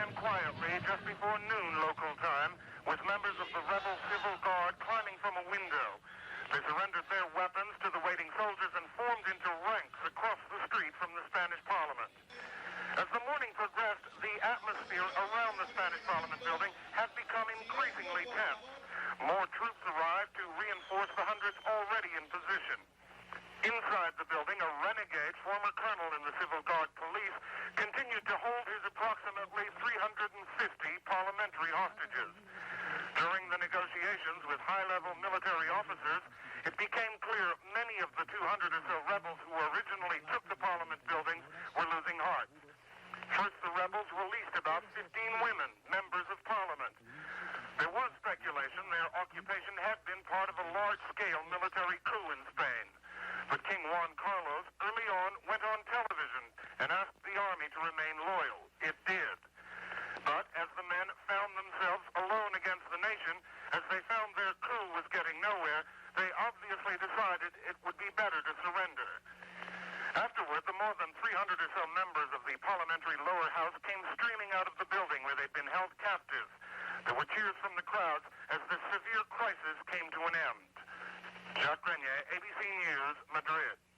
began quietly just before noon local time, with members of the rebel civil guard climbing from a window. They surrendered their weapons to the waiting soldiers and formed into ranks across the street from the Spanish Parliament. As the morning progressed, the atmosphere around the Spanish Parliament building had become increasingly tense. More troops arrived to reinforce the hundreds already in position. Inside the building, a renegade former colonel in the Civil Guard police continued to hold his approximately 350 parliamentary hostages. During the negotiations with high-level military officers, it became clear many of the 200 or so rebels who originally took the parliament buildings were losing heart. First, the rebels released about 15 women, members of parliament. There was speculation their occupation had been part of a large-scale military coup in Spain. But King Juan Carlos early on went on television and asked the army to remain loyal. It did. But as the men found themselves alone against the nation, as they found their coup was getting nowhere, they obviously decided it would be better to surrender. Afterward, the more than 300 or so members of the parliamentary lower house came streaming out of the building where they'd been held captive. There were cheers from the crowds as the severe crisis came to an end. Jacques Grenier, ABC News, Madrid.